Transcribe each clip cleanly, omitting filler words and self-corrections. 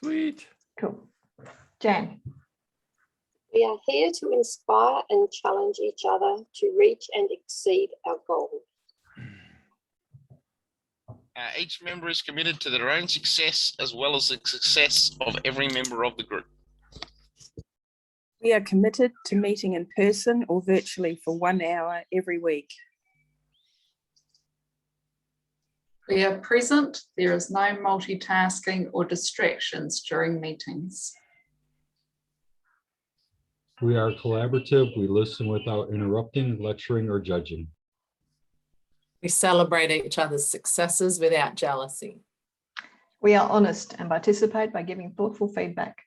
Sweet. Cool. Jan. We are here to inspire and challenge each other to reach and exceed our goals. Each member is committed to their own success as well as the success of every member of the group. We are committed to meeting in person or virtually for 1 hour every week. We are present. There is no multitasking or distractions during meetings. We are collaborative. We listen without interrupting, lecturing, or judging. We celebrate each other's successes without jealousy. We are honest and participate by giving thoughtful feedback.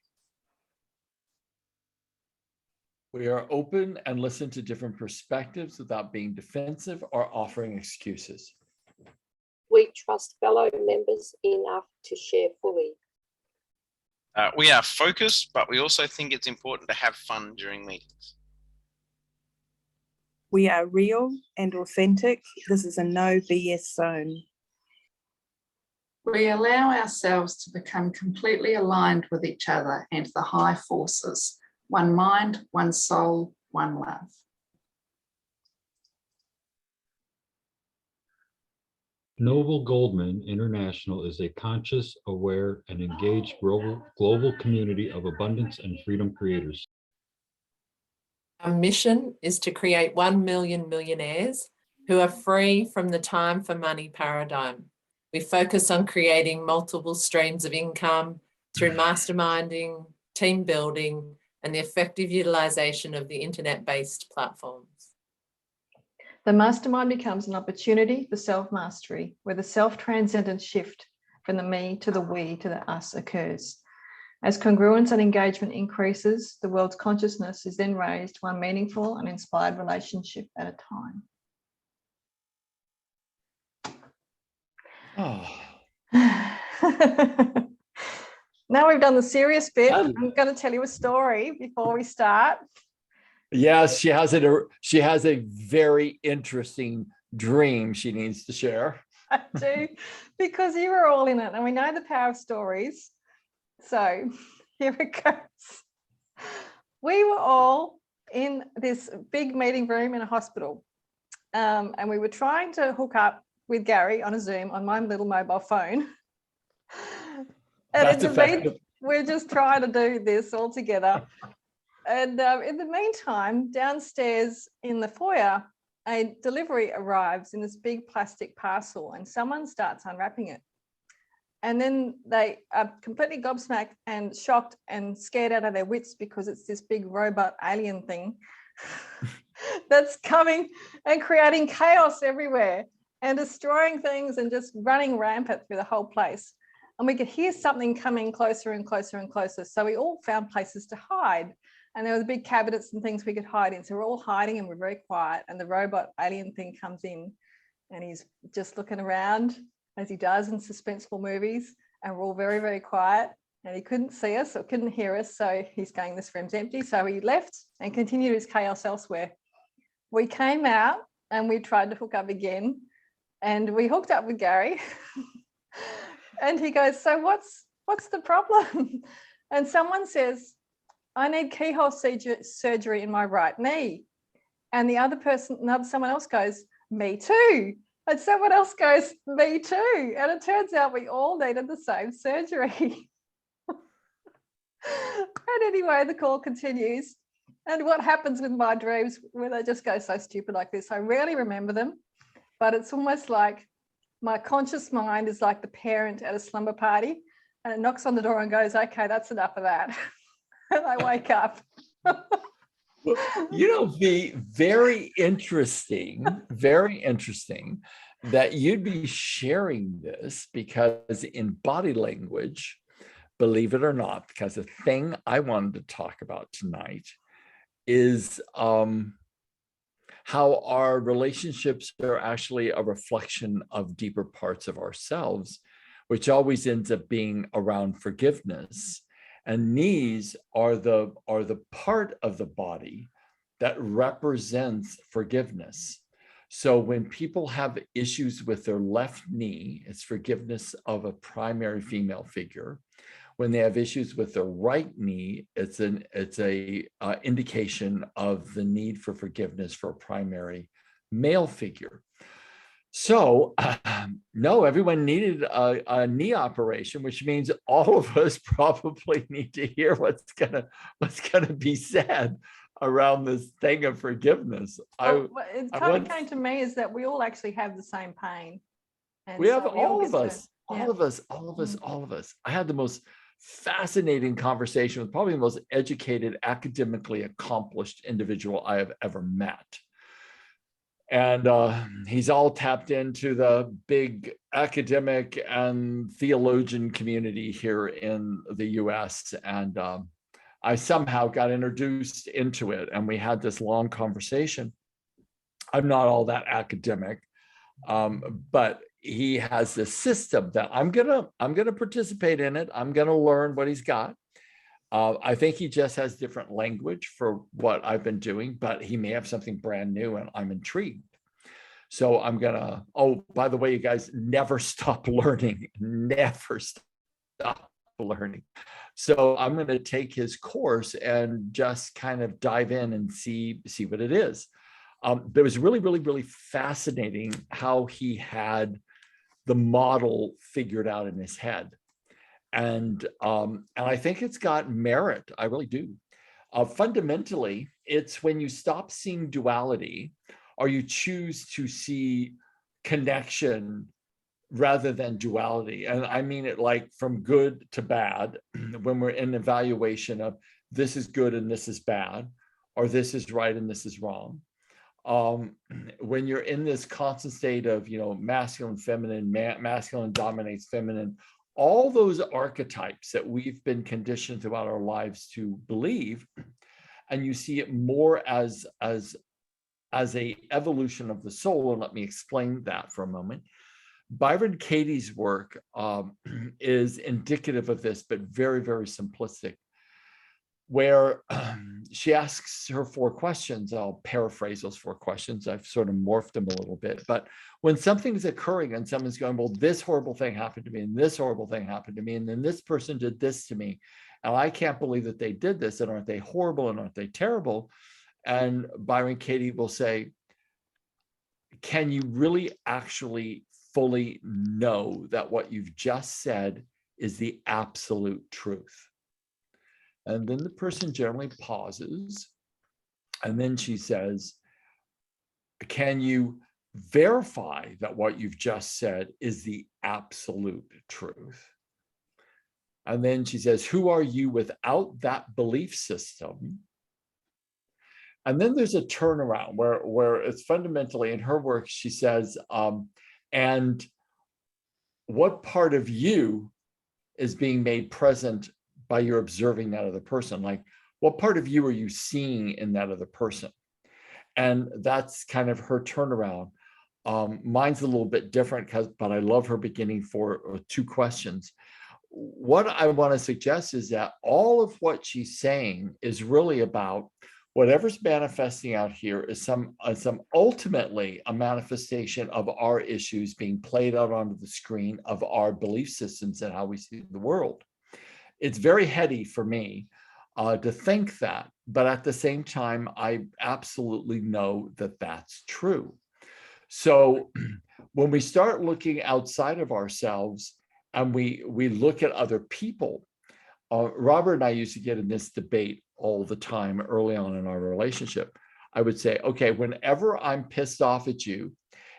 We are open and listen to different perspectives without being defensive or offering excuses. We trust fellow members enough to share fully. We are focused, but we also think it's important to have fun during meetings. We are real and authentic. This is a no BS zone. We allow ourselves to become completely aligned with each other and the high forces. One mind, one soul, one love. Noble Goldman International is a conscious, aware, and engaged global community of abundance and freedom creators. Our mission is to create 1 million millionaires who are free from the time for money paradigm. We focus on creating multiple streams of income through masterminding, team building, and the effective utilization of the internet-based platforms. The mastermind becomes an opportunity for self-mastery, where the self-transcendent shift from the me to the we to the us occurs. As congruence and engagement increases, the world's consciousness is then raised one meaningful and inspired relationship at a time. Oh. Now we've done the serious bit. I'm going to tell you a story before we start. Yes, she has a very interesting dream she needs to share. I do, because you were all in it and we know the power of stories. So here it goes. We were all in this big meeting room in a hospital, and we were trying to hook up with Gary on a Zoom on my little mobile phone. And we're just trying to do this all together. And in the meantime, downstairs in the foyer, a delivery arrives in this big plastic parcel and someone starts unwrapping it. And then they are completely gobsmacked and shocked and scared out of their wits because it's this big robot alien thing that's coming and creating chaos everywhere and destroying things and just running rampant through the whole place. And we could hear something coming closer and closer and closer. So we all found places to hide. And there were the big cabinets and things we could hide in. So we're all hiding and we're very quiet. And the robot alien thing comes in and he's just looking around as he does in suspenseful movies. And we're all very, very quiet. And he couldn't see us or couldn't hear us. So he's going, this room's empty. So he left and continued his chaos elsewhere. We came out and we tried to hook up again. And we hooked up with Gary. And he goes, so what's the problem? And someone says, I need keyhole surgery in my right knee. And someone else goes, me too. And someone else goes, me too. And it turns out we all needed the same surgery. And anyway, the call continues. And what happens with my dreams where they just go so stupid like this? I rarely remember them, but it's almost like my conscious mind is like the parent at a slumber party and it knocks on the door and goes, okay, that's enough of that. And I wake up. You know, be very interesting that you'd be sharing this, because in body language, believe it or not, because the thing I wanted to talk about tonight is how our relationships are actually a reflection of deeper parts of ourselves, which always ends up being around forgiveness. And knees are the part of the body that represents forgiveness. So when people have issues with their left knee, it's forgiveness of a primary female figure. When they have issues with their right knee, it's a indication of the need for forgiveness for a primary male figure. So no, everyone needed a knee operation, which means all of us probably need to hear what's gonna be said around this thing of forgiveness. Well, what it I kind once- of came to me is that we all actually have the same pain. And We have so all of get to- us, yeah. all of us, all of us, all of us. I had the most fascinating conversation with probably the most educated, academically accomplished individual I have ever met. And he's all tapped into the big academic and theologian community here in the US. And I somehow got introduced into it, and we had this long conversation. I'm not all that academic, but he has this system that I'm gonna participate in it. I'm gonna learn what he's got. I think he just has different language for what I've been doing, but he may have something brand new, and I'm intrigued. So I'm gonna, oh, by the way, you guys, never stop learning, never stop learning. So I'm gonna take his course and just kind of dive in and see what it is. It was really, really, really fascinating how he had the model figured out in his head. And I think it's got merit. I really do. Fundamentally, it's when you stop seeing duality, or you choose to see connection rather than duality. And I mean it like from good to bad, when we're in evaluation of this is good and this is bad, or this is right and this is wrong. When you're in this constant state of, masculine, feminine, masculine dominates feminine, all those archetypes that we've been conditioned throughout our lives to believe, and you see it more as a evolution of the soul. And let me explain that for a moment. Byron Katie's work is indicative of this, but very, very simplistic, where she asks her 4 questions. I'll paraphrase those 4 questions. I've sort of morphed them a little bit. But when something is occurring and someone's going, well, this horrible thing happened to me, and this horrible thing happened to me, and then this person did this to me, and I can't believe that they did this, and aren't they horrible, and aren't they terrible? And Byron Katie will say, can you really actually fully know that what you've just said is the absolute truth? And then the person generally pauses, and then she says, can you verify that what you've just said is the absolute truth? And then she says, who are you without that belief system? And then there's a turnaround where it's fundamentally, in her work, she says, and what part of you is being made present by your observing that other person? Like, what part of you are you seeing in that other person? And that's kind of her turnaround. Mine's a little bit different, but I love her beginning for 2 questions. What I want to suggest is that all of what she's saying is really about whatever's manifesting out here is some ultimately a manifestation of our issues being played out onto the screen of our belief systems and how we see the world. It's very heady for me to think that, but at the same time, I absolutely know that that's true. So when we start looking outside of ourselves and we look at other people, Robert and I used to get in this debate all the time early on in our relationship. I would say, okay, whenever I'm pissed off at you,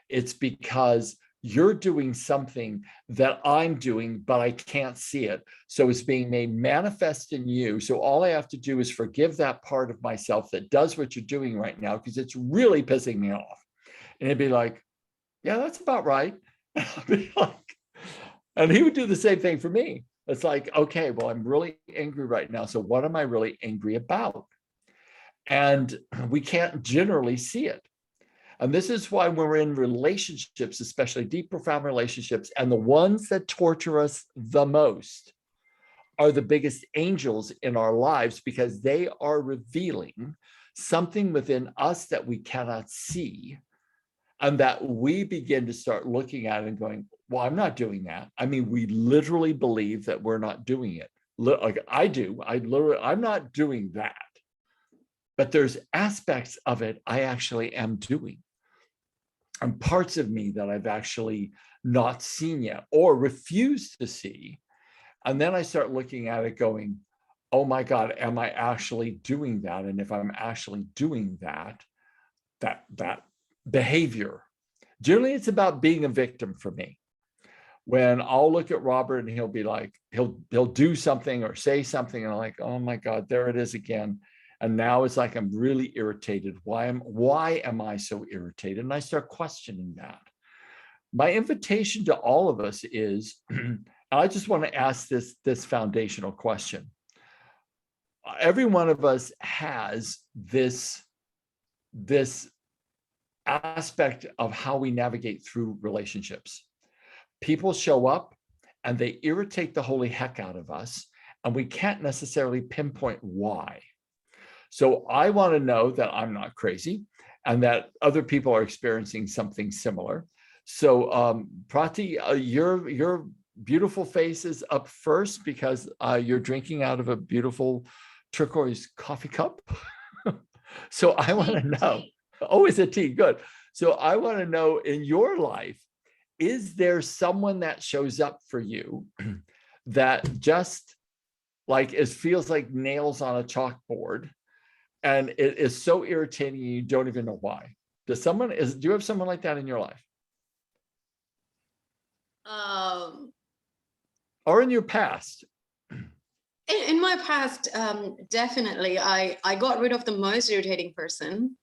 it's because you're doing something that I'm doing, but I can't see it. So it's being made manifest in you. So all I have to do is forgive that part of myself that does what you're doing right now, because it's really pissing me off. And it'd be like, yeah, that's about right. And I'd be like, and he would do the same thing for me. It's like, okay, well, I'm really angry right now. So what am I really angry about? And we can't generally see it. And this is why when we're in relationships, especially deep, profound relationships, and the ones that torture us the most are the biggest angels in our lives, because they are revealing something within us that we cannot see. And that we begin to start looking at it and going, well, I'm not doing that. I mean, we literally believe that we're not doing it. Like I do, I'm not doing that. But there's aspects of it I actually am doing. And parts of me that I've actually not seen yet or refused to see. And then I start looking at it going, oh my God, am I actually doing that? And if I'm actually doing that behavior, generally it's about being a victim for me. When I'll look at Robert and he'll be like, he'll do something or say something, and I'm like, oh my God, there it is again. And now it's like I'm really irritated. Why am I so irritated? And I start questioning that. My invitation to all of us is, I just want to ask this foundational question. Every one of us has this aspect of how we navigate through relationships. People show up and they irritate the holy heck out of us, and we can't necessarily pinpoint why. So I want to know that I'm not crazy and that other people are experiencing something similar. So Prati, your beautiful face is up first because you're drinking out of a beautiful turquoise coffee cup. So I want to know, oh, is it tea? Good. So I want to know, in your life, is there someone that shows up for you that just like it feels like nails on a chalkboard, and it is so irritating you don't even know why? Do you have someone like that in your life? Or in your past? In my past, definitely, I got rid of the most irritating person.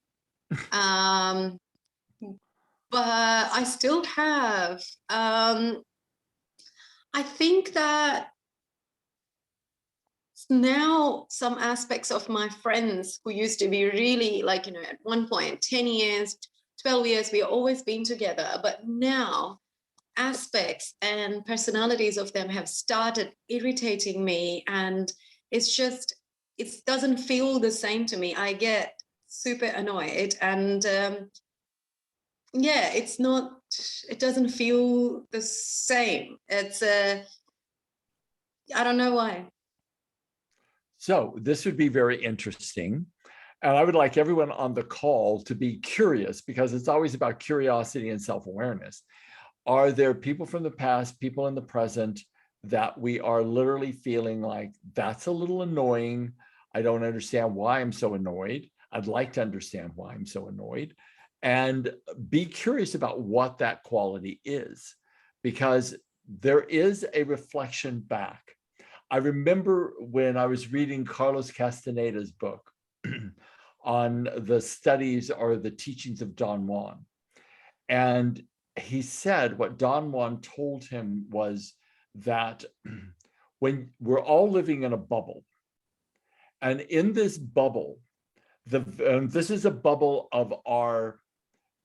But I still have. I think that now some aspects of my friends who used to be really like, at one point, 10 years, 12 years, we always been together. But now aspects and personalities of them have started irritating me, and it doesn't feel the same to me. I get super annoyed, and it doesn't feel the same. I don't know why. So this would be very interesting. And I would like everyone on the call to be curious, because it's always about curiosity and self-awareness. Are there people from the past, people in the present, that we are literally feeling like, that's a little annoying. I don't understand why I'm so annoyed. I'd like to understand why I'm so annoyed. And be curious about what that quality is, because there is a reflection back. I remember when I was reading Carlos Castaneda's book on the studies or the teachings of Don Juan. And he said what Don Juan told him was that when we're all living in a bubble, and in this bubble, this is a bubble of our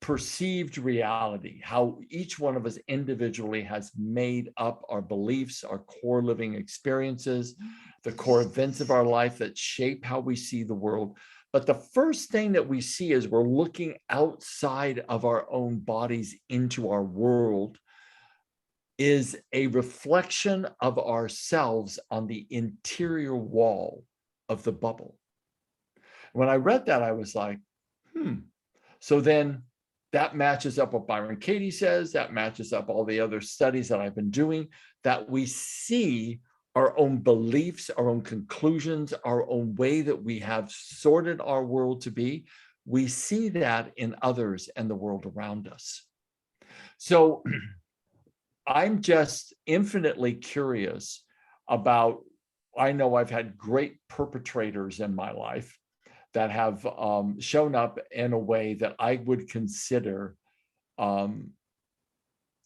perceived reality, how each one of us individually has made up our beliefs, our core living experiences, the core events of our life that shape how we see the world. But the first thing that we see as we're looking outside of our own bodies into our world is a reflection of ourselves on the interior wall of the bubble. When I read that, I was like, So then that matches up what Byron Katie says, that matches up all the other studies that I've been doing, that we see our own beliefs, our own conclusions, our own way that we have sorted our world to be. We see that in others and the world around us. So I'm just infinitely curious about, I know I've had great perpetrators in my life that have shown up in a way that I would consider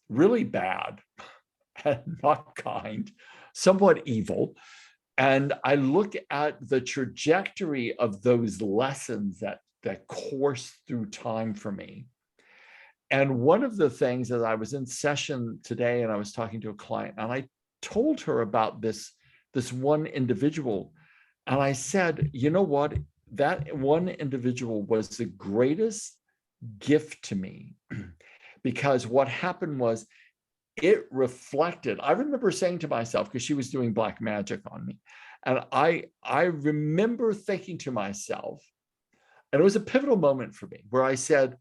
really bad and not kind, somewhat evil. And I look at the trajectory of those lessons that course through time for me. And one of the things, as I was in session today and I was talking to a client, and I told her about this one individual, and I said, you know what? That one individual was the greatest gift to me because what happened was it reflected. I remember saying to myself, because she was doing black magic on me, and I remember thinking to myself, and it was a pivotal moment for me where I said,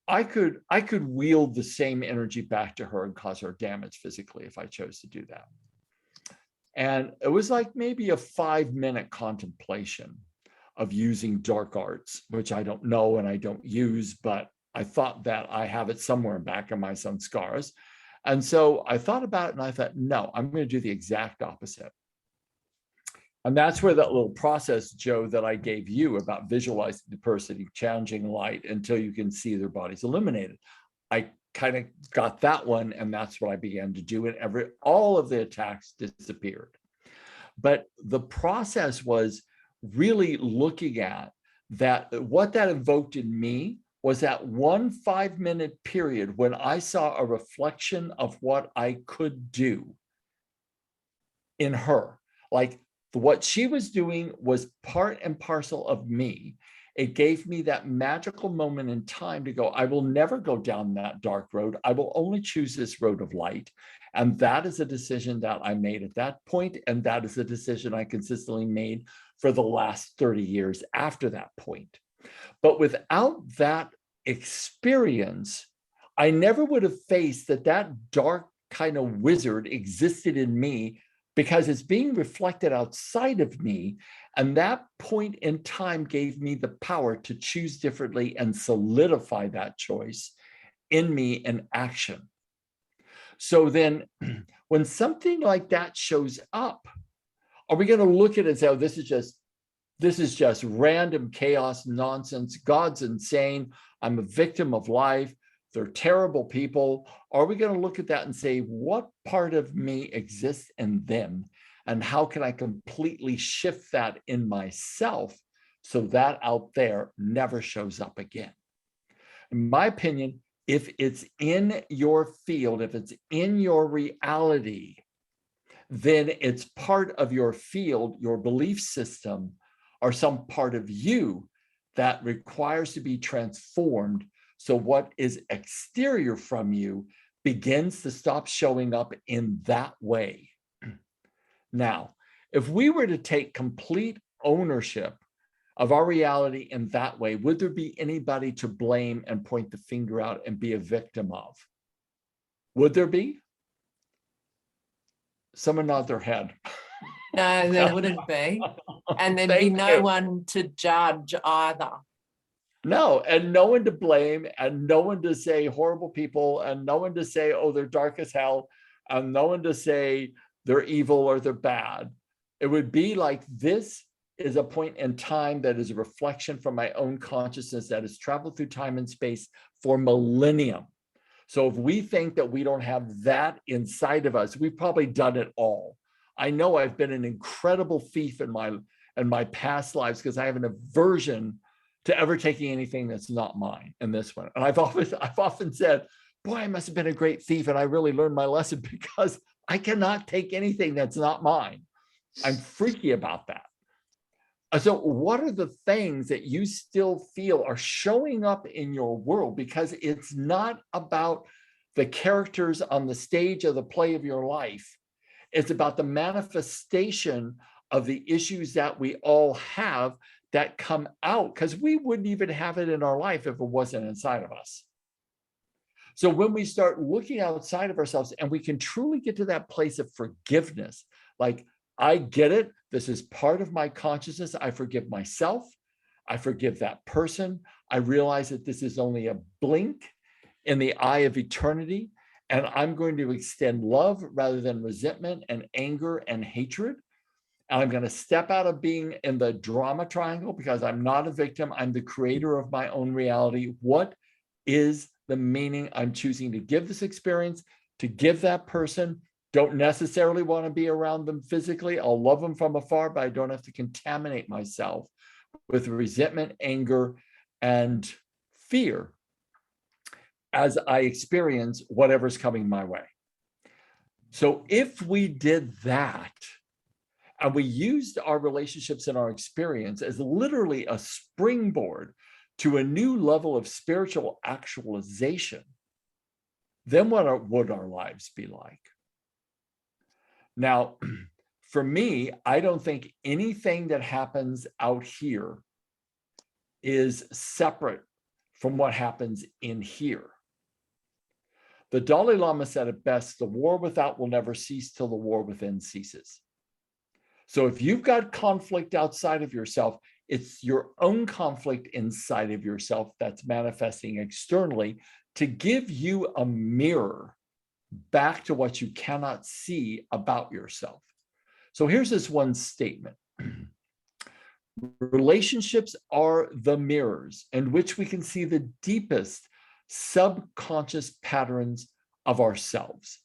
I could wield the same energy back to her and cause her damage physically if I chose to do that. And it was like maybe a 5-minute contemplation of using dark arts, which I don't know and I don't use, but I thought that I have it somewhere back in my son's scars. And so I thought about it and I thought, no, I'm going to do the exact opposite. And that's where that little process, Joe, that I gave you about visualizing the person, challenging light until you can see their bodies illuminated. I kind of got that one, and that's what I began to do. And all of the attacks disappeared. But the process was really looking at that. What that evoked in me was that 1 5-minute period when I saw a reflection of what I could do in her. Like, what she was doing was part and parcel of me. It gave me that magical moment in time to go, I will never go down that dark road. I will only choose this road of light. And that is a decision that I made at that point. And that is a decision I consistently made for the last 30 years after that point. But without that experience, I never would have faced that dark kind of wizard existed in me, because it's being reflected outside of me. And that point in time gave me the power to choose differently and solidify that choice in me in action. So then when something like that shows up, are we going to look at it and say, oh, this is just random chaos nonsense, God's insane, I'm a victim of life, they're terrible people? Are we going to look at that and say, what part of me exists in them? And how can I completely shift that in myself so that out there never shows up again? In my opinion, if it's in your field, if it's in your reality, then it's part of your field, your belief system, or some part of you that requires to be transformed. So what is exterior from you begins to stop showing up in that way. Now, if we were to take complete ownership of our reality in that way, would there be anybody to blame and point the finger out and be a victim of? Would there be? Someone nod their head. No, there wouldn't be. And there'd be Thank no you. one to judge either. No, and no one to blame, and no one to say horrible people, and no one to say, oh, they're dark as hell, and no one to say they're evil or they're bad. It would be like, this is a point in time that is a reflection from my own consciousness that has traveled through time and space for millennium. So if we think that we don't have that inside of us, we've probably done it all. I know I've been an incredible thief in my past lives because I have an aversion to ever taking anything that's not mine in this one. And I've often said, boy, I must have been a great thief. And I really learned my lesson because I cannot take anything that's not mine. I'm freaky about that. So what are the things that you still feel are showing up in your world? Because it's not about the characters on the stage of the play of your life. It's about the manifestation of the issues that we all have that come out, because we wouldn't even have it in our life if it wasn't inside of us. So when we start looking outside of ourselves and we can truly get to that place of forgiveness, like, I get it, this is part of my consciousness, I forgive myself, I forgive that person, I realize that this is only a blink in the eye of eternity, and I'm going to extend love rather than resentment and anger and hatred. And I'm going to step out of being in the drama triangle because I'm not a victim. I'm the creator of my own reality. What is the meaning I'm choosing to give this experience, to give that person? Don't necessarily want to be around them physically. I'll love them from afar, but I don't have to contaminate myself with resentment, anger, and fear as I experience whatever's coming my way. So if we did that, and we used our relationships and our experience as literally a springboard to a new level of spiritual actualization, then what would our lives be like? Now, for me, I don't think anything that happens out here is separate from what happens in here. The Dalai Lama said it best, the war without will never cease till the war within ceases. So if you've got conflict outside of yourself, it's your own conflict inside of yourself that's manifesting externally to give you a mirror back to what you cannot see about yourself. So here's this one statement. Relationships are the mirrors in which we can see the deepest subconscious patterns of ourselves.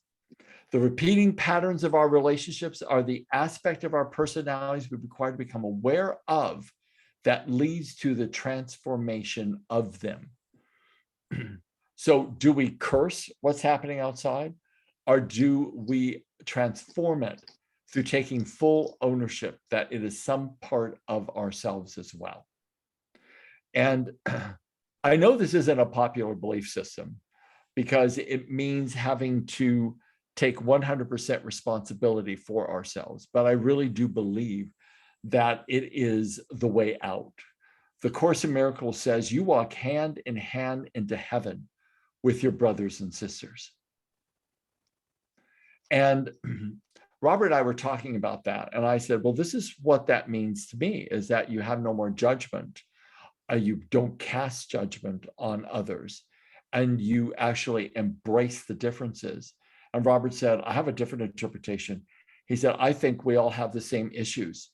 The repeating patterns of our relationships are the aspect of our personalities we require to become aware of that leads to the transformation of them. So do we curse what's happening outside, or do we transform it through taking full ownership that it is some part of ourselves as well? And I know this isn't a popular belief system because it means having to take 100% responsibility for ourselves, but I really do believe that it is the way out. The Course in Miracles says you walk hand in hand into heaven with your brothers and sisters. And Robert and I were talking about that, and I said, well, this is what that means to me, is that you have no more judgment. You don't cast judgment on others, and you actually embrace the differences. And Robert said, I have a different interpretation. He said, I think we all have the same issues,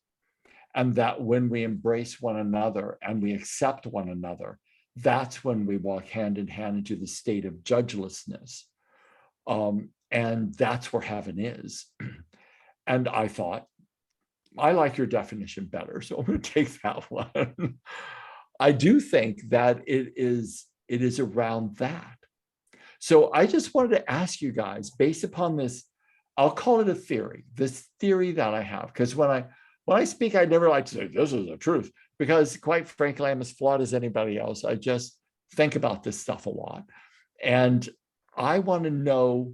and that when we embrace one another and we accept one another, that's when we walk hand in hand into the state of judgelessness. And that's where heaven is. And I thought, I like your definition better, so I'm going to take that one. I do think that it is around that. So I just wanted to ask you guys, based upon this, I'll call it a theory, this theory that I have, because when I speak, I never like to say this is the truth, because quite frankly, I'm as flawed as anybody else. I just think about this stuff a lot. And I want to know,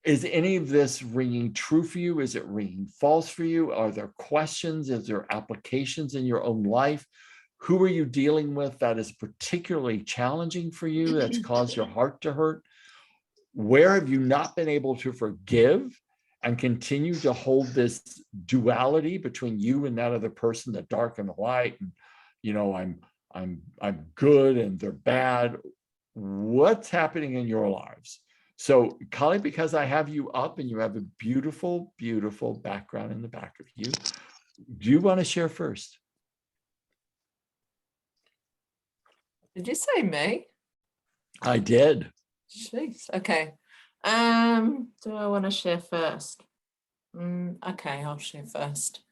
is any of this ringing true for you? Is it ringing false for you? Are there questions? Is there applications in your own life? Who are you dealing with that is particularly challenging for you, that's caused your heart to hurt? Where have you not been able to forgive and continue to hold this duality between you and that other person, the dark and the light, and you know, I'm good and they're bad? What's happening in your lives? So, Kali, because I have you up and you have a beautiful, beautiful background in the back of you, do you want to share first? Did you say me? I did. Jeez. Okay. Do I want to share first? Okay, I'll share first.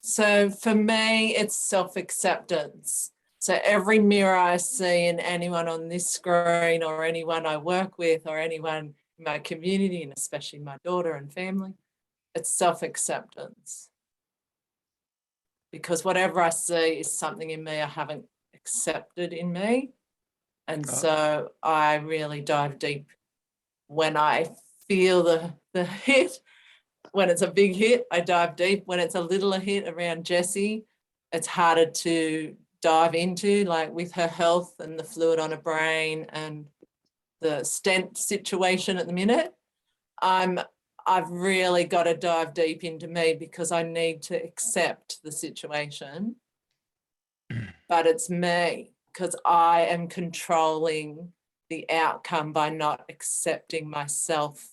So for me, it's self-acceptance. So every mirror I see in anyone on this screen, or anyone I work with, or anyone in my community, and especially my daughter and family, it's self-acceptance. Because whatever I see is something in me I haven't accepted in me. And so I really dive deep when I feel the hit. When it's a big hit, I dive deep. When it's a little hit around Jessie, it's harder to dive into, like with her health and the fluid on her brain and the stent situation at the minute. I've really got to dive deep into me because I need to accept the situation. But it's me, because I am controlling the outcome by not accepting myself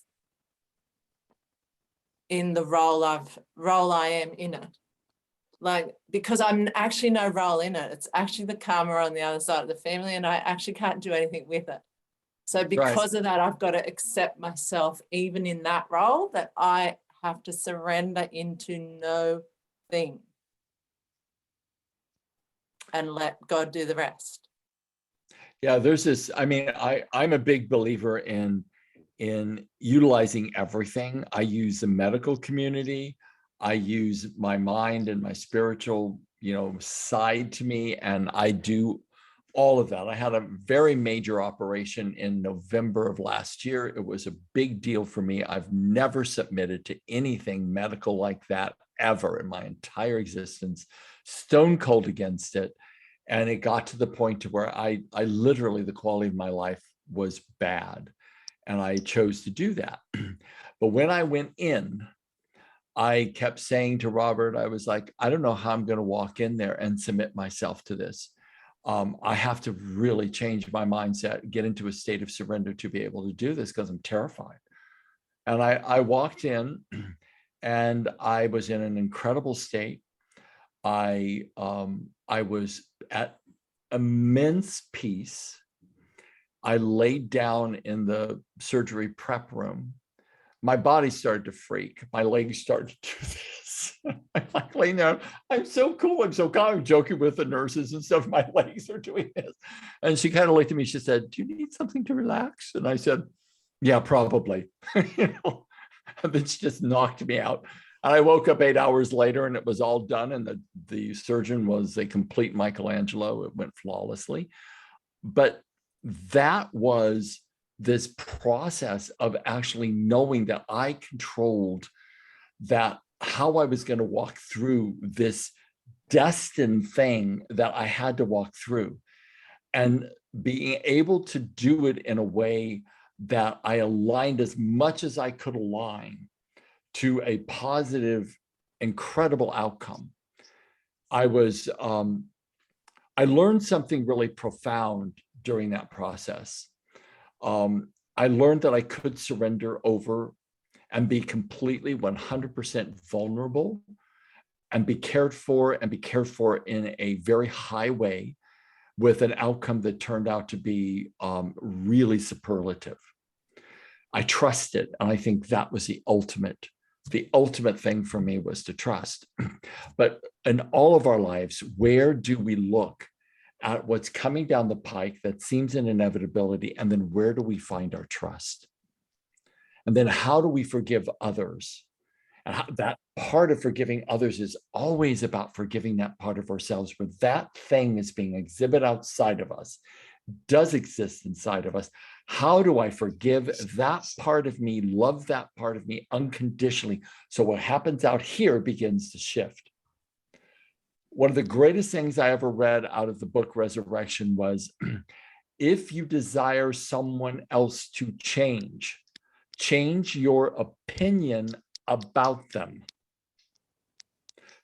in the role I am in it. Like, because I'm actually no role in it. It's actually the karma on the other side of the family, and I actually can't do anything with it. So because of that, I've got to accept myself even in that role, that I have to surrender into no thing and let God do the rest. Yeah, there's this, I mean, I'm a big believer in utilizing everything. I use the medical community. I use my mind and my spiritual, side to me, and I do all of that. I had a very major operation in November of last year. It was a big deal for me. I've never submitted to anything medical like that ever in my entire existence, stone cold against it. And it got to the point to where I literally, the quality of my life was bad. And I chose to do that. But when I went in, I kept saying to Robert, I was like, I don't know how I'm going to walk in there and submit myself to this. I have to really change my mindset, get into a state of surrender to be able to do this, because I'm terrified. And I walked in and I was in an incredible state. I was at immense peace. I laid down in the surgery prep room. My body started to freak. My legs started to do this. I'm like laying there. I'm so cool. I'm so calm. I'm joking with the nurses and stuff. My legs are doing this. And she kind of looked at me. She said, do you need something to relax? And I said, yeah, probably. And then she just knocked me out. And I woke up 8 hours later and it was all done. And the surgeon was a complete Michelangelo. It went flawlessly. But that was this process of actually knowing that I controlled that, how I was going to walk through this destined thing that I had to walk through, and being able to do it in a way that I aligned as much as I could align to a positive, incredible outcome. I learned something really profound during that process. I learned that I could surrender over and be completely 100% vulnerable and be cared for in a very high way, with an outcome that turned out to be really superlative. I trusted, and I think that was the ultimate thing for me, was to trust. But in all of our lives, where do we look at what's coming down the pike that seems an inevitability, and then where do we find our trust? And then how do we forgive others? And that part of forgiving others is always about forgiving that part of ourselves, where that thing is being exhibited outside of us, does exist inside of us. How do I forgive that part of me, love that part of me unconditionally, so what happens out here begins to shift? One of the greatest things I ever read out of the book Resurrection was, if you desire someone else to change your opinion about them.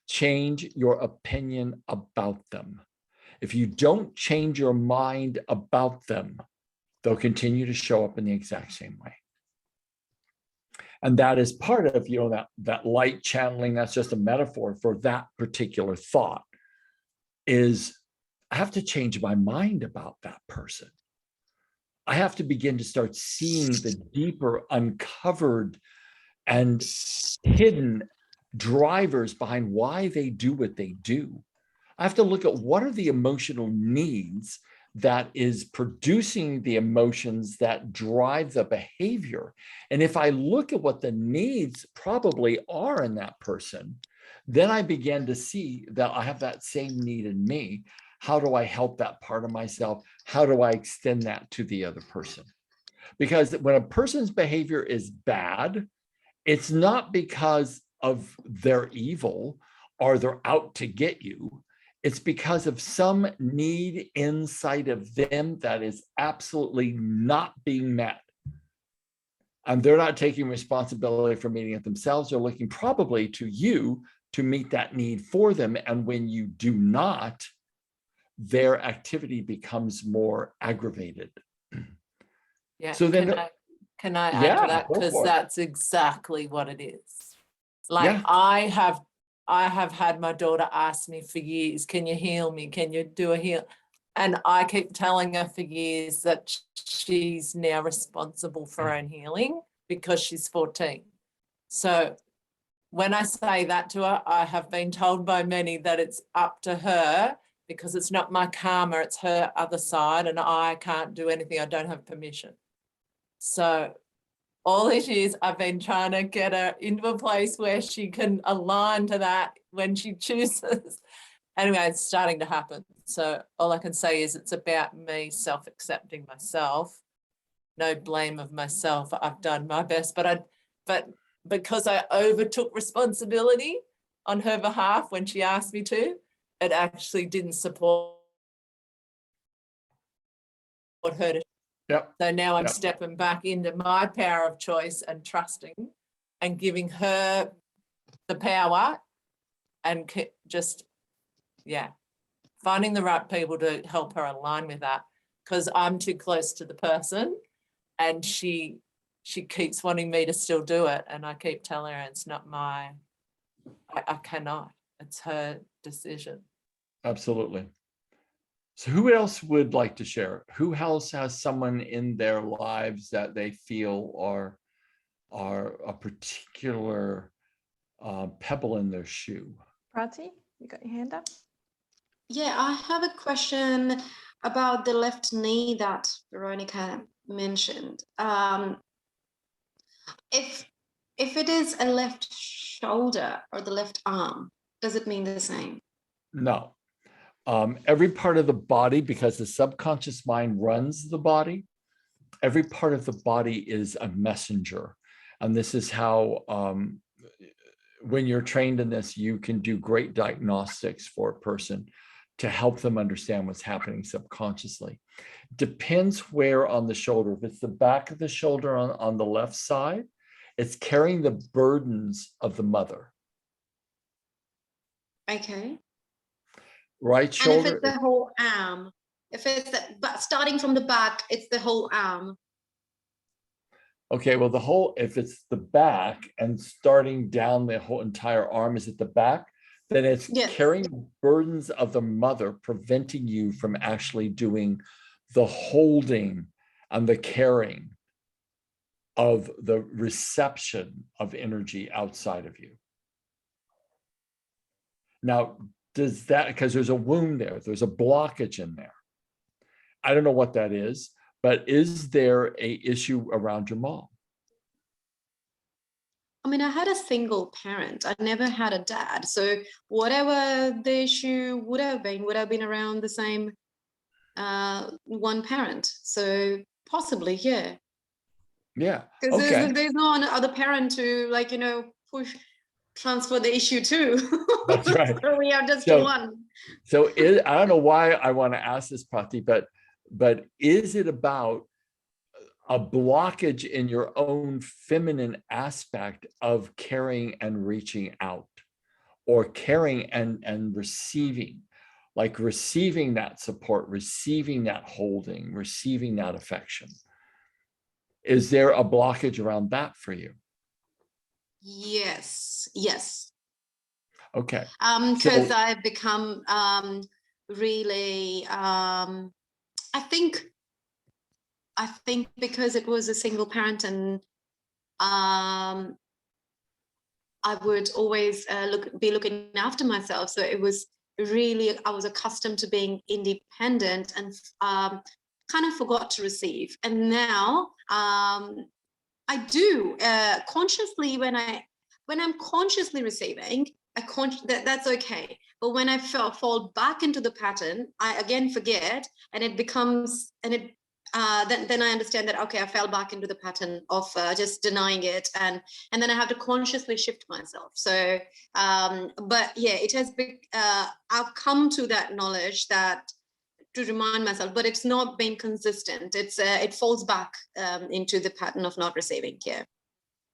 Change your opinion about them. If you don't change your mind about them, they'll continue to show up in the exact same way. And that is part of, that light channeling. That's just a metaphor for that particular thought, is I have to change my mind about that person. I have to begin to start seeing the deeper, uncovered and hidden drivers behind why they do what they do. I have to look at what are the emotional needs that is producing the emotions that drive the behavior. And if I look at what the needs probably are in that person, then I begin to see that I have that same need in me. How do I help that part of myself? How do I extend that to the other person? Because when a person's behavior is bad, it's not because of their evil or they're out to get you. It's because of some need inside of them that is absolutely not being met. And they're not taking responsibility for meeting it themselves. They're looking probably to you to meet that need for them. And when you do not, their activity becomes more aggravated. Yeah. So then, can I add to that? go Because for it. that's exactly what it is. Like, Yeah. I have had my daughter ask me for years, can you heal me? Can you do a heal? And I keep telling her for years that she's now responsible for her own healing because she's 14. So when I say that to her, I have been told by many that it's up to her, because it's not my karma, it's her other side, and I can't do anything. I don't have permission. So all these years I've been trying to get her into a place where she can align to that when she chooses. anyway, it's starting to happen. So all I can say is it's about me self-accepting myself. No blame of myself. I've done my best, but because I overtook responsibility on her behalf when she asked me to, it actually didn't support her to. Yep. So now I'm Yep. stepping back into my power of choice and trusting and giving her the power and just, yeah, finding the right people to help her align with that, because I'm too close to the person and she keeps wanting me to still do it. And I keep telling her it's not I cannot, it's her decision. Absolutely. So who else would like to share? Who else has someone in their lives that they feel are a particular pebble in their shoe? Prati, you got your hand up? Yeah, I have a question about the left knee that Veronica mentioned. If it is a left shoulder or the left arm, does it mean the same? No. Every part of the body, because the subconscious mind runs the body, every part of the body is a messenger. And this is how, when you're trained in this, you can do great diagnostics for a person to help them understand what's happening subconsciously. Depends where on the shoulder. If it's the back of the shoulder on the left side, it's carrying the burdens of the mother. Okay. Right shoulder. And if it's the whole arm, if it's but starting from the back, it's the whole arm. Okay, well, if it's the back and starting down the whole entire arm is at the back, then it's carrying burdens of the mother, preventing you from actually doing the holding and the caring of the reception of energy outside of you. Now, does that, because there's a wound there's a blockage in there. I don't know what that is, but is there a issue around your mom? I mean, I had a single parent. I never had a dad. So whatever the issue would have been around the same one parent. So possibly, yeah. Yeah. Because Okay. there's no other parent to, like, transfer the issue to. That's right. So we are just So- one. So I don't know why I want to ask this, Prati, but is it about a blockage in your own feminine aspect of caring and reaching out, or caring and receiving, like receiving that support, receiving that holding, receiving that affection? Is there a blockage around that for you? Yes. Okay. Because So- I've become really, I think because it was a single parent, and I would always be looking after myself. So it was really, I was accustomed to being independent and kind of forgot to receive. And now I do consciously, when I'm consciously receiving, that's okay. But when I fall back into the pattern, I again forget, and it becomes, and it then I understand that, okay, I fell back into the pattern of just denying it, and then I have to consciously shift myself. So, but yeah, it has been. I've come to that knowledge that to remind myself, but it's not been consistent. It falls back into the pattern of not receiving care.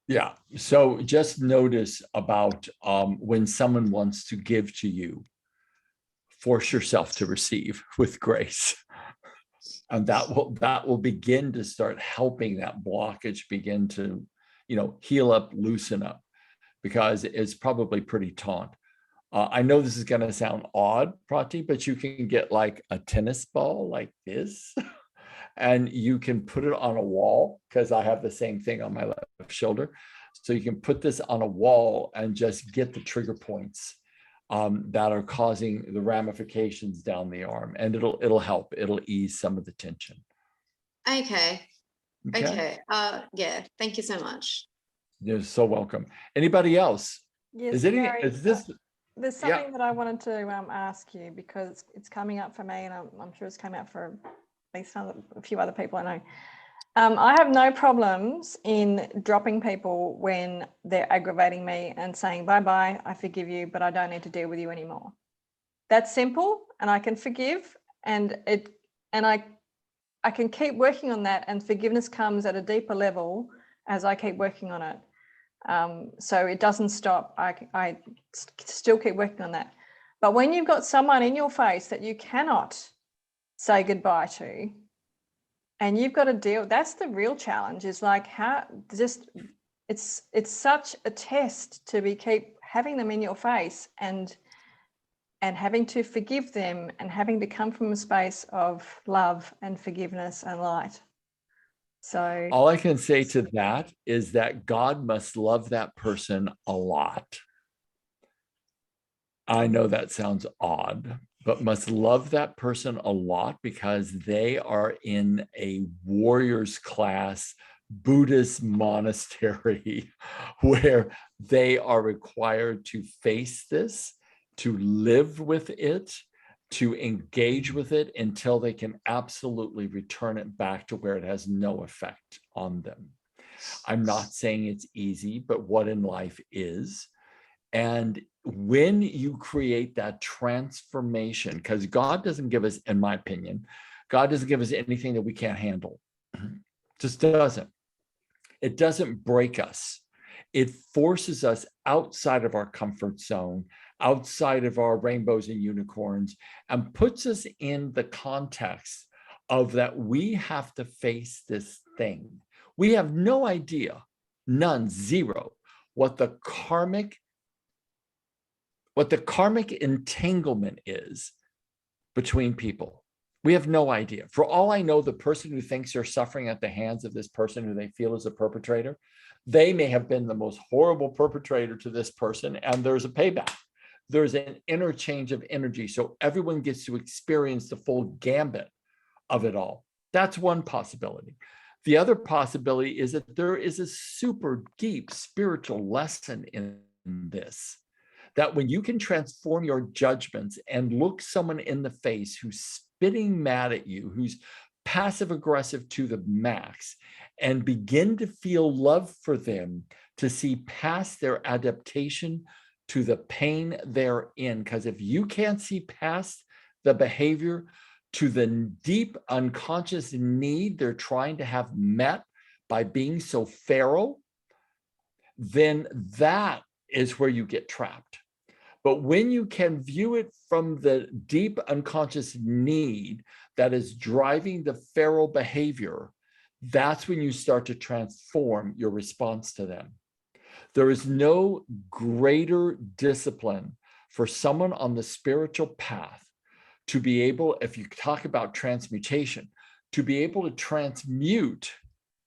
Yeah. So just notice about when someone wants to give to you, force yourself to receive with grace. And that will begin to start helping that blockage begin to, heal up, loosen up, because it's probably pretty taut. I know this is going to sound odd, Prati, but you can get like a tennis ball like this, and you can put it on a wall, because I have the same thing on my left shoulder. So you can put this on a wall and just get the trigger points that are causing the ramifications down the arm, and it'll help. It'll ease some of the tension. Okay. Yeah. Thank you so much. You're so welcome. Anybody else? Yes, Is Gary, this? There's Yeah. something that I wanted to ask you because it's coming up for me, and I'm sure it's come out for at least a few other people I know. I have no problems in dropping people when they're aggravating me and saying, bye-bye, I forgive you, but I don't need to deal with you anymore. That's simple, and I can forgive, and I can keep working on that, and forgiveness comes at a deeper level as I keep working on it. So it doesn't stop. I still keep working on that. But when you've got someone in your face that you cannot say goodbye to, and you've got to deal, that's the real challenge, is like how just it's such a test to keep having them in your face and having to forgive them and having to come from a space of love and forgiveness and light. So All I can say to that is that God must love that person a lot. I know that sounds odd, but must love that person a lot because they are in a warrior's class Buddhist monastery where they are required to face this, to live with it, to engage with it until they can absolutely return it back to where it has no effect on them. I'm not saying it's easy, but what in life is. And when you create that transformation, because God doesn't give us, in my opinion, God doesn't give us anything that we can't handle. Just doesn't. It doesn't break us. It forces us outside of our comfort zone, outside of our rainbows and unicorns, and puts us in the context of that we have to face this thing. We have no idea, none, zero, what the karmic entanglement is between people. We have no idea. For all I know, the person who thinks they're suffering at the hands of this person who they feel is a perpetrator, they may have been the most horrible perpetrator to this person, and there's a payback. There's an interchange of energy, so everyone gets to experience the full gambit of it all. That's one possibility. The other possibility is that there is a super deep spiritual lesson in this, that when you can transform your judgments and look someone in the face who's spitting mad at you, who's passive aggressive to the max, and begin to feel love for them, to see past their adaptation to the pain they're in. Because if you can't see past the behavior to the deep unconscious need they're trying to have met by being so feral, then that is where you get trapped. But when you can view it from the deep unconscious need that is driving the feral behavior, that's when you start to transform your response to them. There is no greater discipline for someone on the spiritual path to be able, if you talk about transmutation, to be able to transmute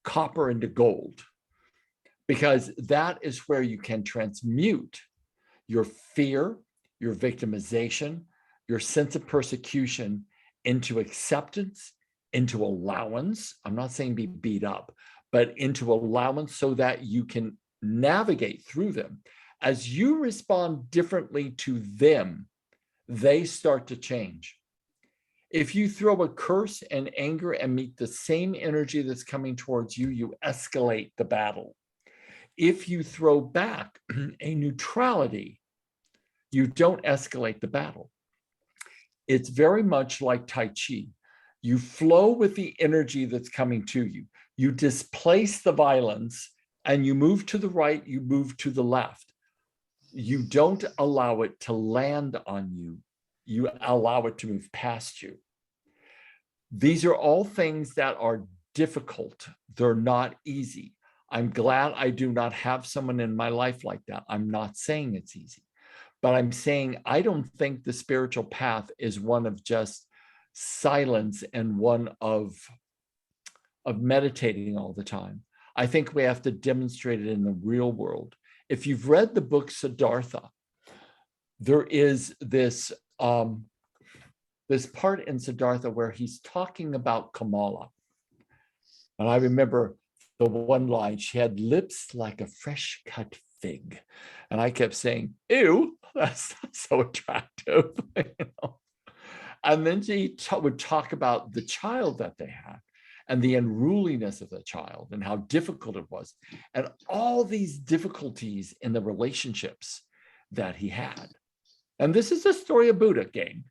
copper into gold, because that is where you can transmute your fear, your victimization, your sense of persecution into acceptance, into allowance. I'm not saying be beat up, but into allowance so that you can navigate through them. As you respond differently to them, they start to change. If you throw a curse and anger and meet the same energy that's coming towards you, you escalate the battle. If you throw back a neutrality, you don't escalate the battle. It's very much like Tai Chi. You flow with the energy that's coming to you. You displace the violence and you move to the right, you move to the left. You don't allow it to land on you. You allow it to move past you. These are all things that are difficult. They're not easy. I'm glad I do not have someone in my life like that. I'm not saying it's easy, but I'm saying I don't think the spiritual path is one of just silence and one of meditating all the time. I think we have to demonstrate it in the real world. If you've read the book Siddhartha, there is this part in Siddhartha where he's talking about Kamala. And I remember the one line, she had lips like a fresh cut fig. And I kept saying, ew, that's not so attractive. You know? And then she would talk about the child that they had and the unruliness of the child and how difficult it was, and all these difficulties in the relationships that he had. And this is the story of Buddha, gang.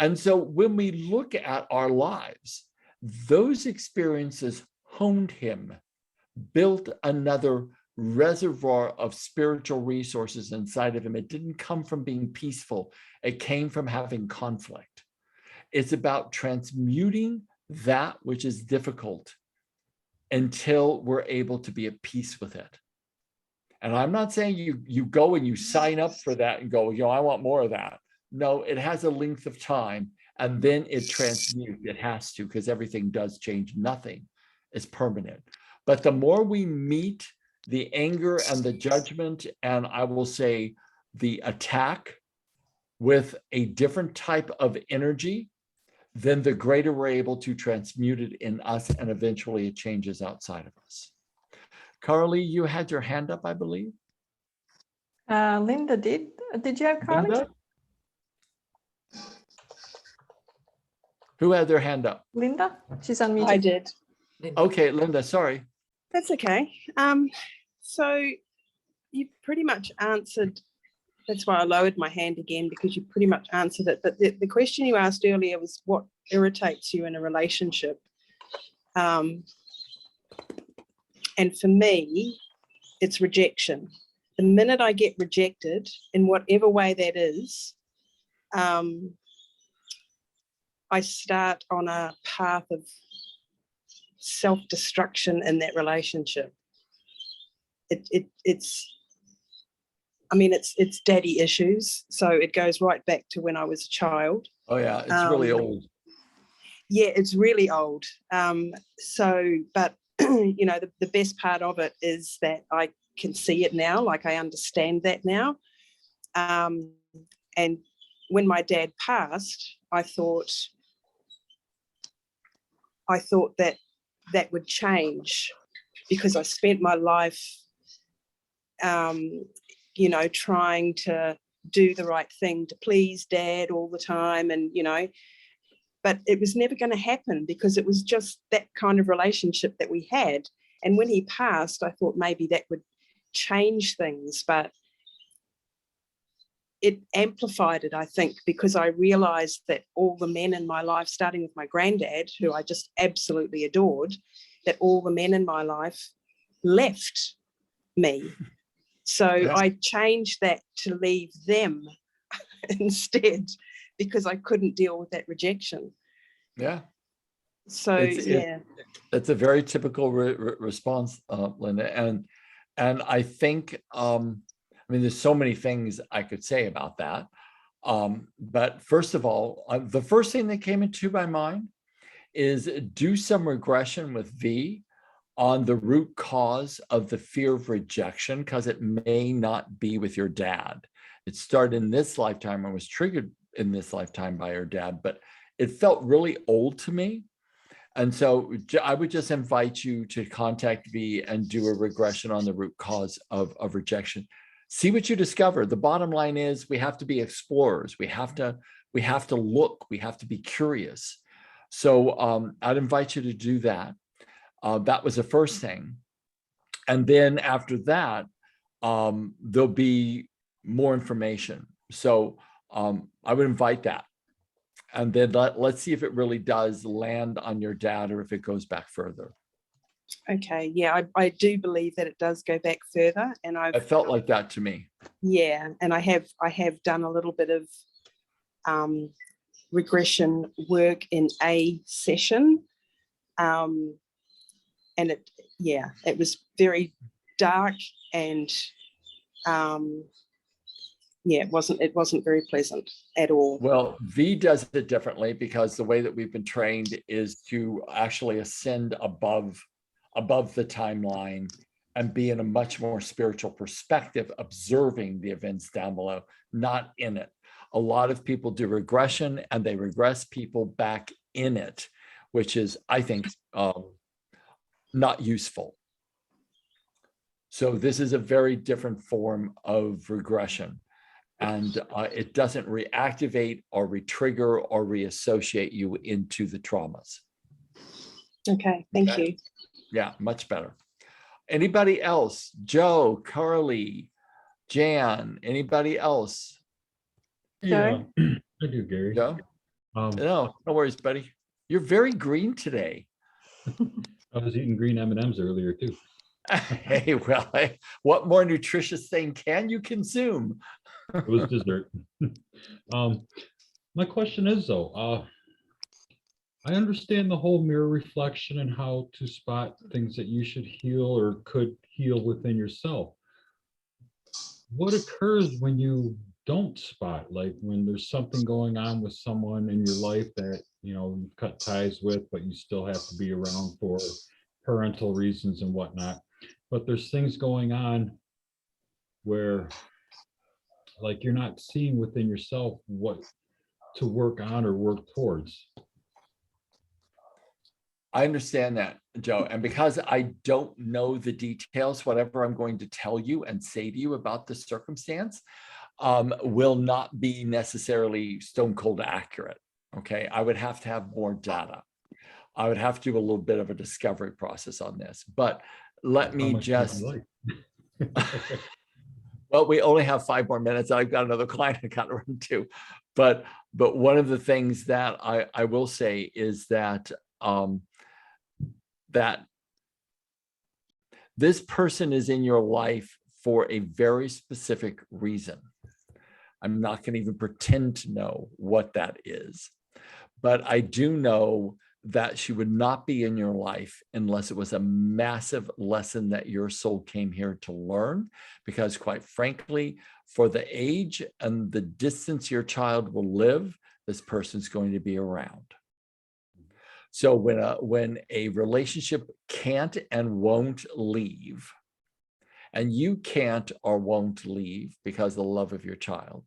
And so when we look at our lives, those experiences honed him, built another reservoir of spiritual resources inside of him. It didn't come from being peaceful. It came from having conflict. It's about transmuting that which is difficult until we're able to be at peace with it. And I'm not saying you go and you sign up for that and go, I want more of that. No, it has a length of time, and then it transmutes. It has to, because everything does change. Nothing is permanent. But the more we meet the anger and the judgment, and I will say the attack, with a different type of energy, then the greater we're able to transmute it in us, and eventually it changes outside of us. Carly, you had your hand up, I believe. Linda did. Did you have Carly? Linda? Who had their hand up? Linda? She's unmuted. I did. Okay, Linda, sorry. That's okay. So you pretty much answered, that's why I lowered my hand again, because you pretty much answered it. But the question you asked earlier was what irritates you in a relationship? And for me, it's rejection. The minute I get rejected, in whatever way that is, I start on a path of self-destruction in that relationship. It's daddy issues. So it goes right back to when I was a child. Oh yeah, it's really old. Yeah, it's really old. But the best part of it is that I can see it now, like I understand that now. And when my dad passed, I thought that would change, because I spent my life, trying to do the right thing to please Dad all the time, and but it was never going to happen, because it was just that kind of relationship that we had. And when he passed, I thought maybe that would change things, but it amplified it, I think, because I realized that all the men in my life, starting with my granddad, who I just absolutely adored, that all the men in my life left me. So Yeah. I changed that to leave them instead, because I couldn't deal with that rejection. Yeah. So It's a very typical response, Linda, and I think there's so many things I could say about that, but first of all, the first thing that came into my mind is do some regression with V on the root cause of the fear of rejection, because it may not be with your dad. It started in this lifetime and was triggered in this lifetime by your dad, but it felt really old to me. And so I would just invite you to contact V and do a regression on the root cause of rejection. See what you discover. The bottom line is we have to be explorers. We have to look, we have to be curious. So I'd invite you to do that. That was the first thing. And then after that, there'll be more information. So I would invite that. And then let's see if it really does land on your dad, or if it goes back further. okay, yeah, I do believe that it does go back further, and It felt like that to me. Yeah, and I have done a little bit of regression work in a session, and it was very dark, and it wasn't very pleasant at all. Well, V does it differently, because the way that we've been trained is to actually ascend above the timeline and be in a much more spiritual perspective, observing the events down below, not in it. A lot of people do regression and they regress people back in it, which is, I think, not useful. So this is a very different form of regression. And it doesn't reactivate or retrigger or reassociate you into the traumas. Okay, thank Okay. you. Yeah, much better. Anybody else? Joe, Carly, Jan, anybody else? Yeah, I do, Gary. Joe? Um, No worries, buddy. You're very green today. I was eating green M&Ms earlier too. Hey, well, what more nutritious thing can you consume? It was dessert. My question is though, I understand the whole mirror reflection and how to spot things that you should heal or could heal within yourself. What occurs when you don't spot, like when there's something going on with someone in your life that, you know, you cut ties with, but you still have to be around for parental reasons and whatnot. But there's things going on where like you're not seeing within yourself what to work on or work towards. I understand that, Joe. And because I don't know the details, whatever I'm going to tell you and say to you about the circumstance will not be necessarily stone cold accurate. Okay. I would have to have more data. I would have to do a little bit of a discovery process on this, but let How me much would just, you like? well, we only have 5 more minutes. I've got another client I got to run to, but one of the things that I will say is that that this person is in your life for a very specific reason. I'm not going to even pretend to know what that is, but I do know that she would not be in your life unless it was a massive lesson that your soul came here to learn. Because quite frankly, for the age and the distance your child will live, this person's going to be around. So when a relationship can't and won't leave, and you can't or won't leave because of the love of your child,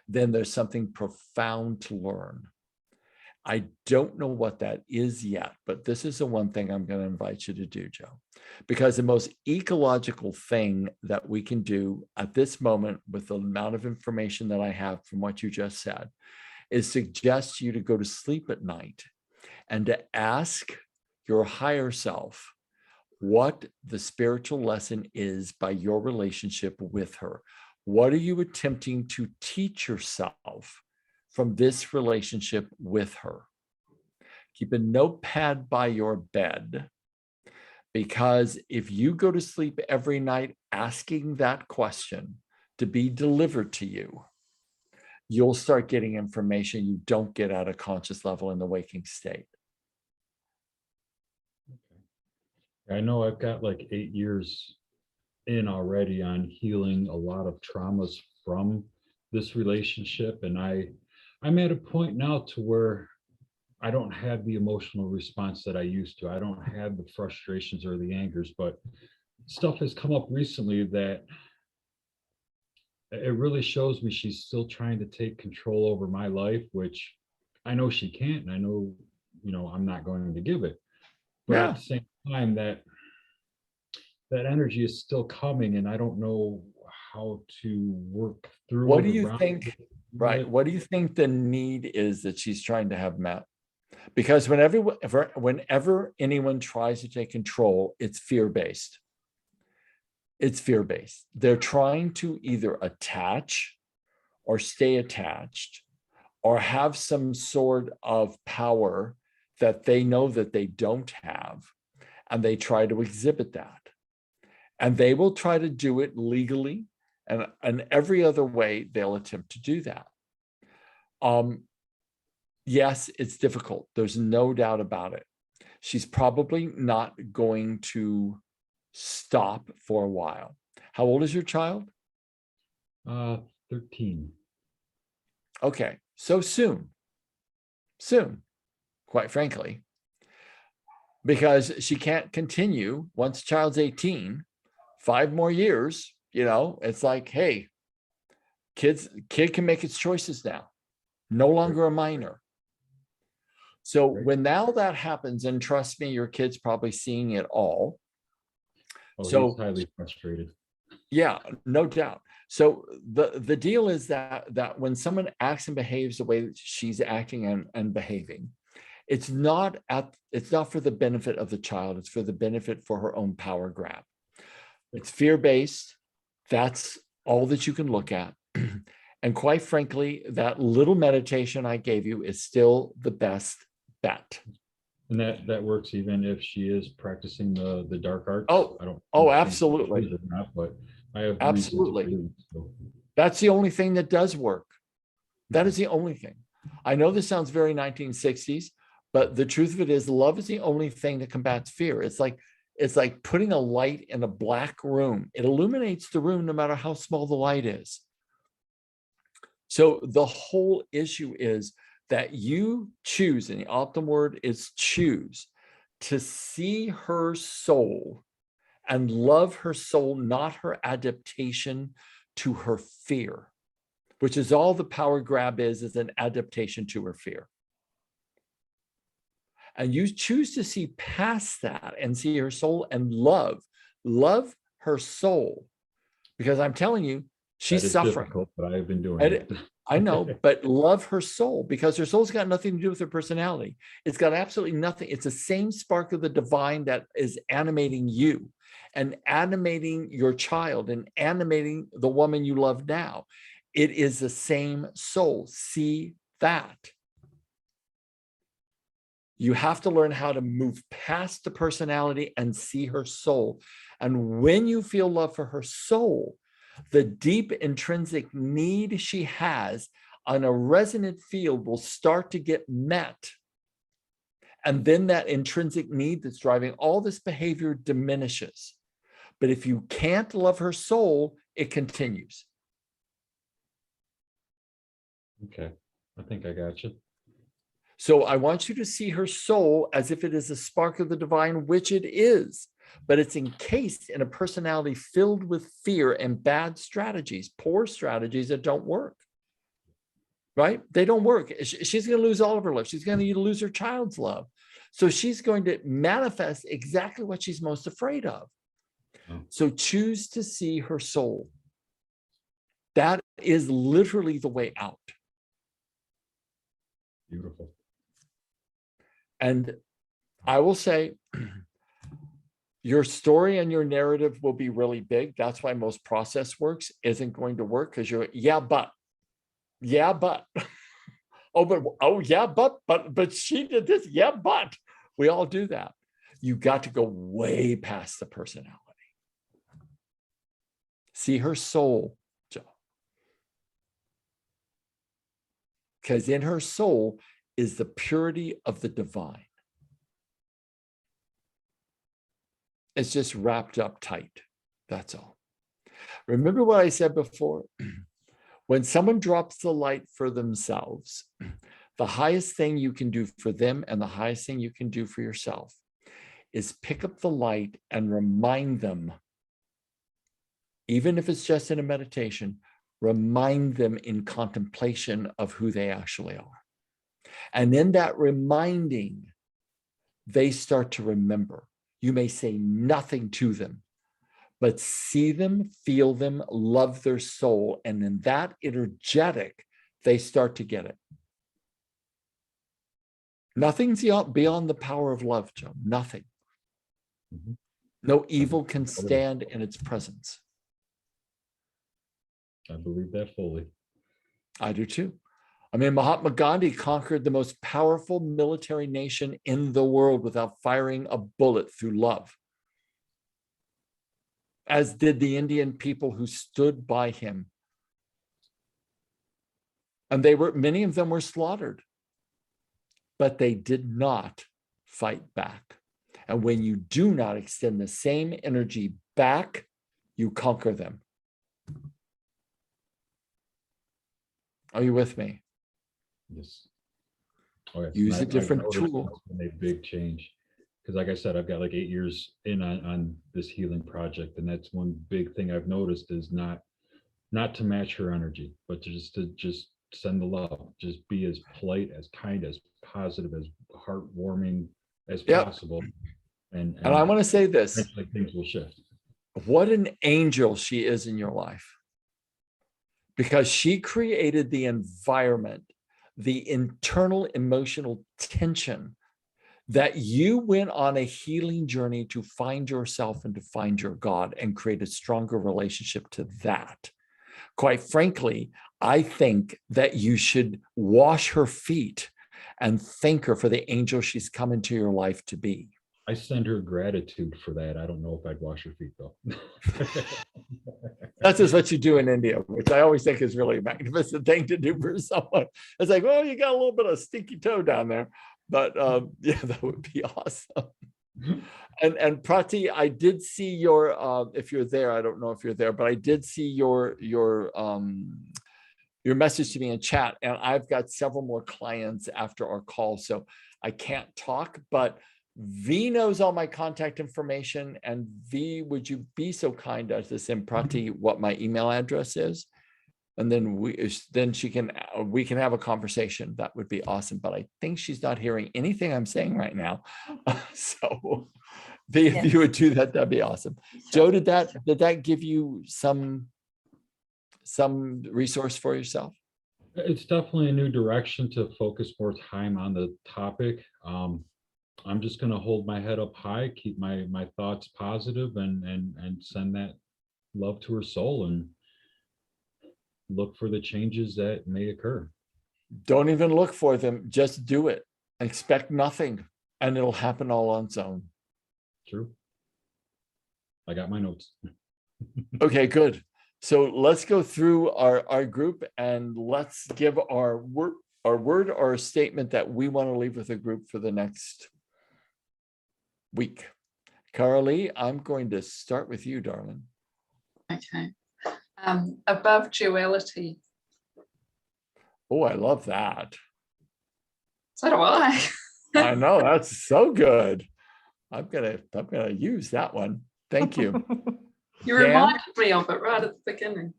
then there's something profound to learn. I don't know what that is yet, but this is the one thing I'm going to invite you to do, Joe, because the most ecological thing that we can do at this moment with the amount of information that I have from what you just said is suggest you to go to sleep at night and to ask your higher self what the spiritual lesson is by your relationship with her. What are you attempting to teach yourself from this relationship with her? Keep a notepad by your bed, because if you go to sleep every night asking that question to be delivered to you, you'll start getting information you don't get at a conscious level in the waking state. I know I've got like 8 years in already on healing a lot of traumas from this relationship. And I'm at a point now to where I don't have the emotional response that I used to. I don't have the frustrations or the angers, but stuff has come up recently that it really shows me she's still trying to take control over my life, which I know she can't. And I know, you know, I'm not going to give it. But at the same time, that energy is still coming, and I don't know how to work through. What do you think? Right. What do you think the need is that she's trying to have met? Because whenever anyone tries to take control, it's fear-based. It's fear-based. They're trying to either attach or stay attached or have some sort of power that they know that they don't have, and they try to exhibit that. And they will try to do it legally, and every other way they'll attempt to do that. Yes, it's difficult. There's no doubt about it. She's probably not going to stop for a while. How old is your child? 13. Okay, so soon, quite frankly, because she can't continue once child's 18, 5 more years, you know, it's like, hey, kid can make its choices now, no longer a minor. So when now that happens, and trust me, your kid's probably seeing it all, Oh, So- he's highly frustrated. Yeah, no doubt. So the deal is that when someone acts and behaves the way that she's acting and behaving, it's not for the benefit of the child, it's for the benefit for her own power grab. It's fear-based. That's all that you can look at. And quite frankly, that little meditation I gave you is still the best bet. And that works even if she is practicing the dark arts. Oh, I don't. oh, know if she absolutely. is or not, but I have Absolutely. reasons to believe, so. That's the only thing that does work. That is the only thing. I know this sounds very 1960s, but the truth of it is love is the only thing that combats fear. It's like putting a light in a black room. It illuminates the room no matter how small the light is. So the whole issue is that you choose, and the optimum word is choose, to see her soul and love her soul, not her adaptation to her fear, which is all the power grab is an adaptation to her fear. And you choose to see past that and see her soul and love her soul, because I'm telling you, she's That is suffering. difficult, but I have been doing And it. I know, but love her soul, because her soul's got nothing to do with her personality. It's got absolutely nothing. It's the same spark of the divine that is animating you and animating your child and animating the woman you love now. It is the same soul. See that. You have to learn how to move past the personality and see her soul. And when you feel love for her soul, the deep intrinsic need she has on a resonant field will start to get met. And then that intrinsic need that's driving all this behavior diminishes. But if you can't love her soul, it continues. Okay, I think I got you. So I want you to see her soul as if it is a spark of the divine, which it is, but it's encased in a personality filled with fear and bad strategies, poor strategies that don't work. Right? They don't work. She's going to lose all of her love. She's going to lose her child's love. So she's going to manifest exactly what she's most afraid of. Oh. So choose to see her soul. That is literally the way out. Beautiful. And I will say, your story and your narrative will be really big. That's why most process works isn't going to work, because you're, yeah, but. But she did this. Yeah, but we all do that. You got to go way past the personality. See her soul, Joe. Because in her soul is the purity of the divine. It's just wrapped up tight. That's all. Remember what I said before? When someone drops the light for themselves, the highest thing you can do for them and the highest thing you can do for yourself is pick up the light and remind them, even if it's just in a meditation, remind them in contemplation of who they actually are. And in that reminding, they start to remember. You may say nothing to them, but see them, feel them, love their soul. And in that energetic, they start to get it. Nothing's beyond the power of love, Joe. Nothing. Mhm. No evil can stand in its presence. I believe that fully. I do too. I mean, Mahatma Gandhi conquered the most powerful military nation in the world without firing a bullet through love, as did the Indian people who stood by him. And many of them were slaughtered, but they did not fight back. And when you do not extend the same energy back, you conquer them. Are you with me? Yes. Oh, yes. Use And a different noticed tool. that's been a big change. Because like I said, I've got like 8 years in on this healing project. And that's one big thing I've noticed is not to match her energy, but to just send the love, just be as polite, as kind, as positive, as heartwarming as Yep. possible. And And I want to say this. eventually things will shift. what an angel she is in your life, because she created the environment, the internal emotional tension that you went on a healing journey to find yourself and to find your God and create a stronger relationship to that. Quite frankly, I think that you should wash her feet and thank her for the angel she's come into your life to be. I send her gratitude for that. I don't know if I'd wash her feet though. That's just what you do in India, which I always think is really a magnificent thing to do for someone. It's like, well, you got a little bit of stinky toe down there, but yeah, that would be awesome. And Prati, I did see your, if you're there, I don't know if you're there, but I did see your message to me in chat, and I've got several more clients after our call, so I can't talk, but V knows all my contact information. And V, would you be so kind as to send Prati what my email address is? And then we can have a conversation. That would be awesome. But I think she's not hearing anything I'm saying right now. So V, if you would do that, that'd be awesome. Joe, did that give you some resource for yourself? It's definitely a new direction to focus more time on the topic. I'm just going to hold my head up high, keep my thoughts positive, and send that love to her soul and look for the changes that may occur. Don't even look for them. Just do it. Expect nothing, and it'll happen all on its own. True. I got my notes. Okay, good. So let's go through our group and let's give our word or a statement that we want to leave with the group for the next week. Carolee, I'm going to start with you, darling. Okay. Above duality. Oh, I love that. So do I. I know, that's so good. I'm gonna use that one. Thank you. You Jan? reminded me of it right at the beginning.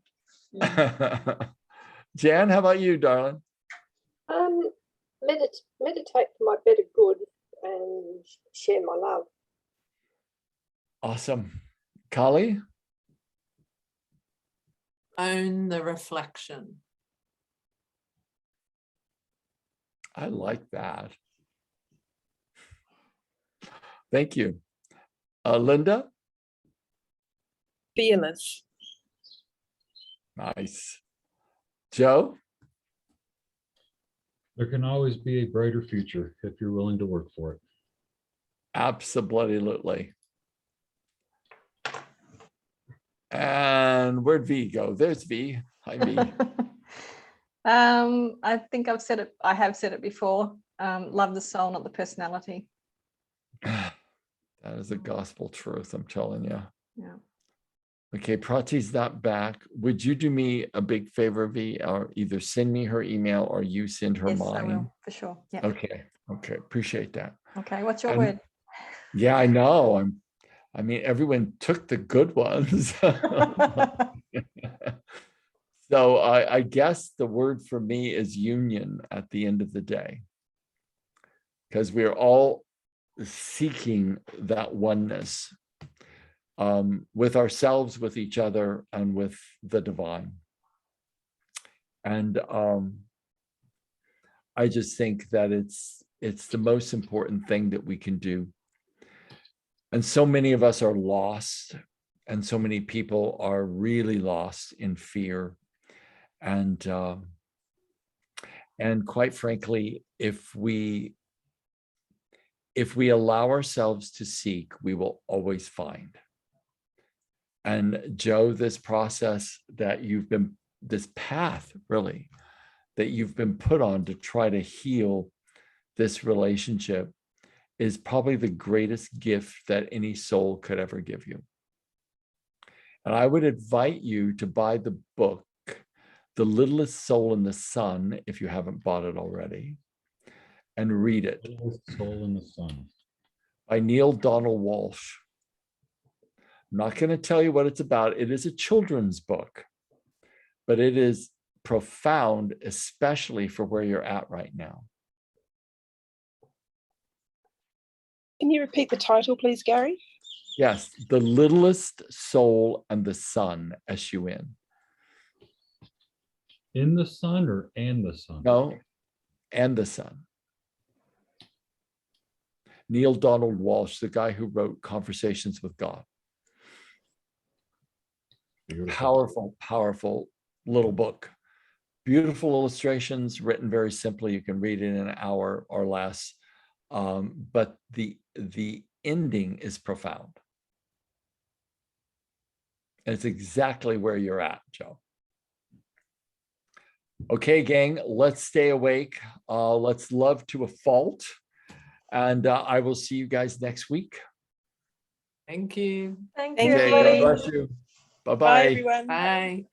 Jan, how about you, darling? Meditate for my better good and share my love. Awesome. Kali? Own the reflection. I like that. Thank you. Linda? Fearless. Nice. Joe? There can always be a brighter future if you're willing to work for it. Absolutely. And where'd V go? There's V. Hi, V. I think I've said it. I have said it before. Love the soul, not the personality. That is a gospel truth, I'm telling you. Yeah. Okay, Prati's not back. Would you do me a big favor, V, or either send me her email or you send her Yes, mine? I will, for sure. Yeah. Okay, appreciate that. Okay, what's your And- word? Yeah, I know. I mean, everyone took the good ones. So I guess the word for me is union at the end of the day, because we're all seeking that oneness with ourselves, with each other, and with the divine. And I just think that it's the most important thing that we can do. And so many of us are lost, and so many people are really lost in fear. And quite frankly, if we allow ourselves to seek, we will always find. And Joe, this process that this path really, that you've been put on to try to heal this relationship is probably the greatest gift that any soul could ever give you. And I would invite you to buy the book, The Littlest Soul in the Sun, if you haven't bought it already, and read it. Littlest Soul in the Sun. By Neil Donald Walsh. I'm not going to tell you what it's about. It is a children's book, but it is profound, especially for where you're at right now. Can you repeat the title, please, Gary? Yes, the littlest soul and the sun, S-U-N. In the sun or and the sun? No, and the sun. Neil Donald Walsh, the guy who wrote Conversations with God. Beautiful. Powerful, powerful little book. Beautiful illustrations, written very simply. You can read it in an hour or less. But the ending is profound. And it's exactly where you're at, Joe. Okay, gang, let's stay awake. Let's love to a fault. And I will see you guys next week. Thank you. Thank Thank you, you. Okay, God everybody. bless you. Bye, Bye-bye. everyone. Bye.